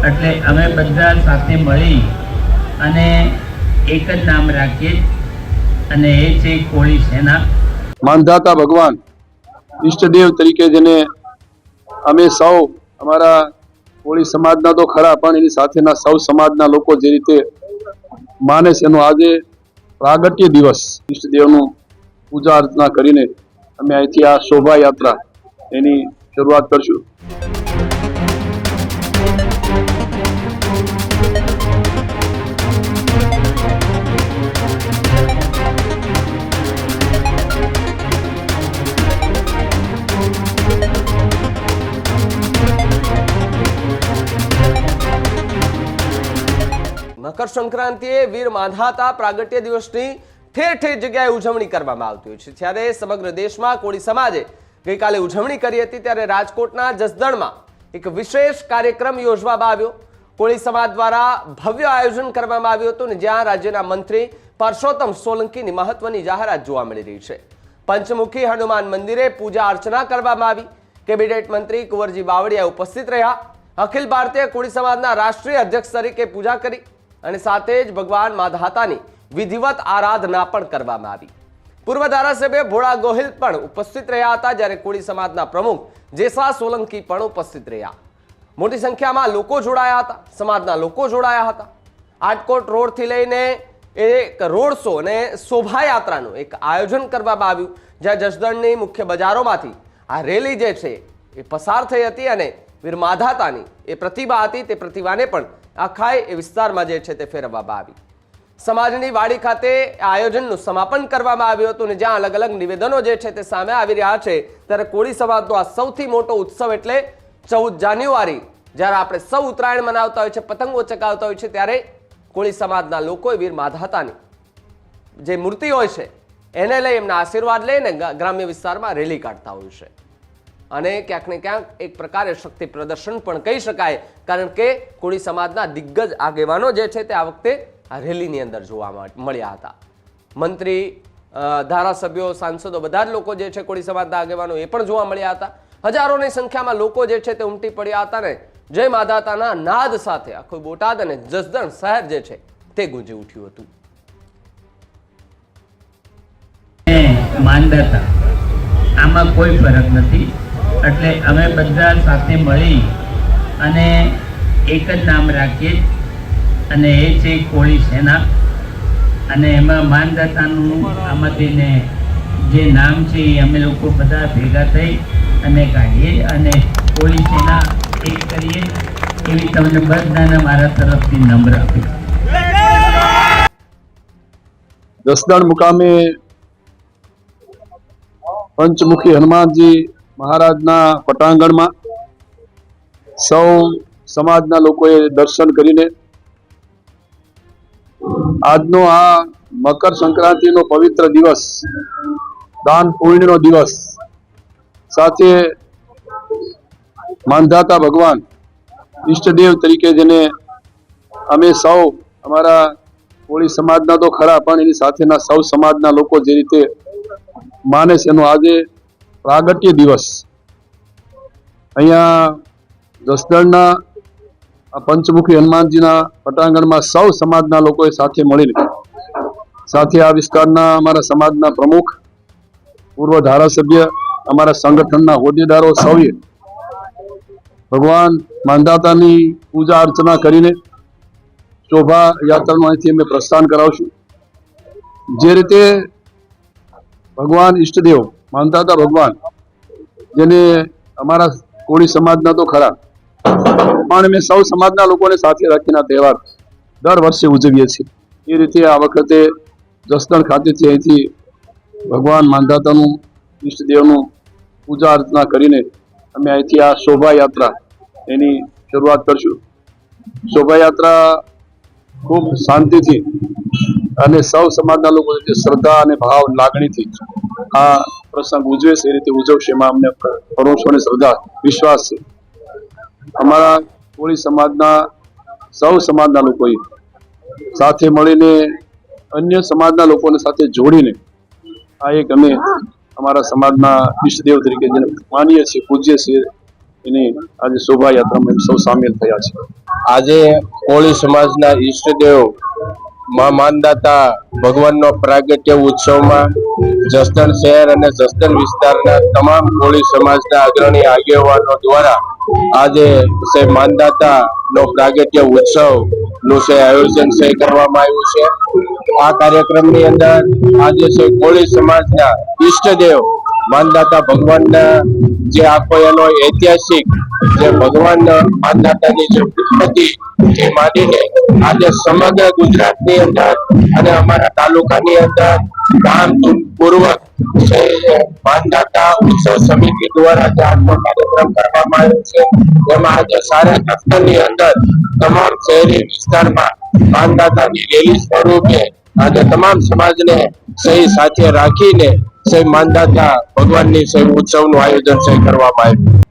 એટલે અમે બધા સાથે મળી અને એક જ નામ રાખીએ અને એ છે કોળી સેના। માનધાતા ભગવાન ઈષ્ટદેવ તરીકે જેને અમે સૌ અમારા કોળી સમાજના તો ખરા પણ એની સાથેના સૌ સમાજના લોકો જે રીતે માને છે એનો આજે પ્રાગટ્ય દિવસ ઈષ્ટદેવનું પૂજા અર્ચના કરીને અમે અહીંથી આ શોભાયાત્રા એની શરૂઆત કરશું। મકર સંક્રાંતિએ વીર માધાતા પ્રાગટ્ય દિવસની ઠેર ઠેર જગ્યાએ ઉજવણી કરવામાં આવતી હોય છે। ત્યારે સમગ્ર દેશમાં કોળી સમાજે ગઈકાલે ઉજવણી કરી હતી, ત્યારે રાજકોટના જસદણમાં એક વિશેષ કાર્યક્રમ યોજવામાં આવ્યો। કોળી સમાજ દ્વારા ભવ્ય આયોજન કરવામાં આવ્યું હતું, જ્યાં રાજ્યના મંત્રી પરસોત્તમ સોલંકીની મહત્વની જાહેરાત જોવા મળી રહી છે। પંચમુખી હનુમાન મંદિરે પૂજા અર્ચના કરવામાં આવી। કેબિનેટ મંત્રી કુંવરજી બાવળિયા ઉપસ્થિત રહ્યા। અખિલ ભારતીય કોળી સમાજના રાષ્ટ્રીય અધ્યક્ષ તરીકે પૂજા કરી અને સાથે જ ભગવાન માધાતાની વિધિવત આરાધના પણ કરવામાં આવી। પૂર્વ ધારાસભ્ય ભોળા ગોહિલ પણ ઉપસ્થિત રહ્યા હતા, જ્યારે કોળી સમાજના પ્રમુખ જેસા સોલંકી પણ ઉપસ્થિત રહ્યા। મોટી સંખ્યામાં લોકો જોડાયા હતા, સમાજના લોકો જોડાયા હતા। આટકોટ રોડથી લઈને એક રોડ શો અને શોભાયાત્રાનું એક આયોજન કરવામાં આવ્યું, જ્યાં જસદણની મુખ્ય બજારોમાંથી આ રેલી જે છે એ પસાર થઈ હતી અને વીર માધાતાની એ પ્રતિભા હતી, તે પ્રતિભાને પણ આખા એ વિસ્તારમાં જે છે તે ફેરવવામાં આવી। સમાજની વાડી ખાતે આયોજનનું સમાપન કરવામાં આવ્યું હતું, અને જ્યાં અલગ અલગ નિવેદનો જે છે તે સામે આવી રહ્યા છે, ત્યારે કોળી સમાજનો આ સૌથી મોટો ઉત્સવ એટલે 14 જાન્યુઆરી જ્યારે આપણે સૌ ઉત્તરાયણ મનાવતા હોય છે, પતંગો ચગાવતા હોય છે, ત્યારે કોળી સમાજના લોકોએ વીર માધાતાની જે મૂર્તિ હોય છે એને લઈ એમના આશીર્વાદ લઈને ગ્રામ્ય વિસ્તારમાં રેલી કાઢતા હોય છે, અને ક્યાંક ને ક્યાંક એક પ્રકારે શક્તિ પ્રદર્શન પણ કહી શકાય, કારણ કે કોળી સમાજના દિગ્ગજ આગેવાનો જે છે તે આ વખતે આ રેલીની અંદર જોવા મળ્યા હતા। મંત્રી, ધારાસભ્યો, સાંસદો બધા જ લોકો જે છે કોળી સમાજના આગેવાનો એ પણ જોવા મળ્યા હતા। હજારોની સંખ્યામાં લોકો જે છે તે ઉમટી પડ્યા હતા, ને જય માધાતાના નાદ સાથે આખું બોટાદ અને જસદણ શહેર જે છે તે ગુંજી ઉઠ્યું હતું। માનદાતા આમાં કોઈ ફરક નથી, એટલે અમે બધા સાથે મળી અને એક જ નામ રાખીએ અને એ છે કોળી સેના। અને એમાં માનદાતાનું આમાંથીને જે નામ છે એ અમે લોકો બધા ભેગા થઈ અને કાઢીએ અને કોળી સેના એક કરીએ, એવી તમને બધાને મારા તરફથી નમ્ર આપીશ। જસદણ મુકામે પંચમુખી હનુમાનજી મહારાજના પટાંગણમાં સૌ સમાજના લોકોએ દર્શન કરીને આજનો આ મકર સંક્રાંતિનો પવિત્ર દિવસ, દાન પુણ્યનો દિવસ, સાથે માનધાતા ભગવાન ઈષ્ટદેવ તરીકે જેને અમે સૌ અમારા કોળી સમાજના તો ખરા પણ એની સાથેના સૌ સમાજના લોકો જે રીતે માને છે એનો આજે પ્રાગટ્ય દિવસ અહીંયા જસદણના પંચમુખી હનુમાનજીના પટાંગણમાં સૌ સમાજના લોકોએ સાથે મળીને, સાથે આ વિસ્તારના અમારા સમાજના પ્રમુખ, પૂર્વ ધારાસભ્ય, અમારા સંગઠનના હોદ્દેદારો સૌએ ભગવાન માનધાતાની પૂજા અર્ચના કરીને શોભાયાત્રાનું અહીંથી અમે પ્રસ્થાન કરાવશું। જે રીતે ભગવાન ઈષ્ટદેવ માનધાતા ભગવાન જેને અમારા કોળી સમાજના તો ખરા પણ અમે સૌ સમાજના લોકોને સાથે રાખીને આ તહેવાર દર વર્ષે ઉજવીએ છીએ, એ રીતે આ વખતે જસદણ ખાતેથી અહીંથી ભગવાન માનધાતાનું ઈષ્ટદેવનું પૂજા અર્ચના કરીને અમે અહીંથી આ શોભાયાત્રા એની શરૂઆત કરશું। શોભાયાત્રા ખૂબ શાંતિથી અને સૌ સમાજના લોકો શ્રદ્ધા અને ભાવ લાગણીથી આ પ્રસંગ ઉજવે છે, એ રીતે ઉજવશે એમાં અમને ભરોસો અને શ્રદ્ધા વિશ્વાસ છે। અમારા કોળી સમાજના સૌ સમાજના લોકોએ સાથે મળીને અન્ય સમાજના લોકોને સાથે જોડીને આ એક અમે અમારા સમાજના ઈષ્ટદેવ તરીકે જેને માનીએ છીએ, પૂજ્ય છીએ, એની આજે શોભાયાત્રામાં સૌ સામેલ થયા છે। આજે કોળી સમાજના ઈષ્ટદેવ માં માનદાતા ભગવાનનો પ્રાગટ્ય ઉત્સવમાં જસદણ શહેર અને જસદણ વિસ્તારના તમામ કોળી સમાજના અગ્રણી આગેવાનો દ્વારા આજે છે માનદાતા નો પ્રાગટ્ય ઉત્સવ નું છે આયોજન છે કરવામાં આવ્યું છે. આ કાર્યક્રમની અંદર આજે છે કોળી સમાજના ઈષ્ટદેવ માનદાતા ભગવાનના જે આખો એનો ઐતિહાસિક જે ભગવાન માનદાતાની જે ઉત્પત્તિ એ માંડીને આજે સમગ્ર ગુજરાતની અંદર અને અમારા તાલુકાની અંદર ધામધૂમપૂર્વક માનદાતા ઉત્સવ સમિતિ દ્વારા જે આખો કાર્યક્રમ કરવામાં આવ્યો છે એમાં આજે સારા જસદણની અંદર તમામ શહેરી વિસ્તારમાં માનદાતાની રેલી સ્વરૂપે આજે તમામ સમાજને સહી સાથે રાખીને સહી માનદાતા ભગવાનની સહી ઉત્સવનું આયોજન સહી કરવામાં આવ્યું.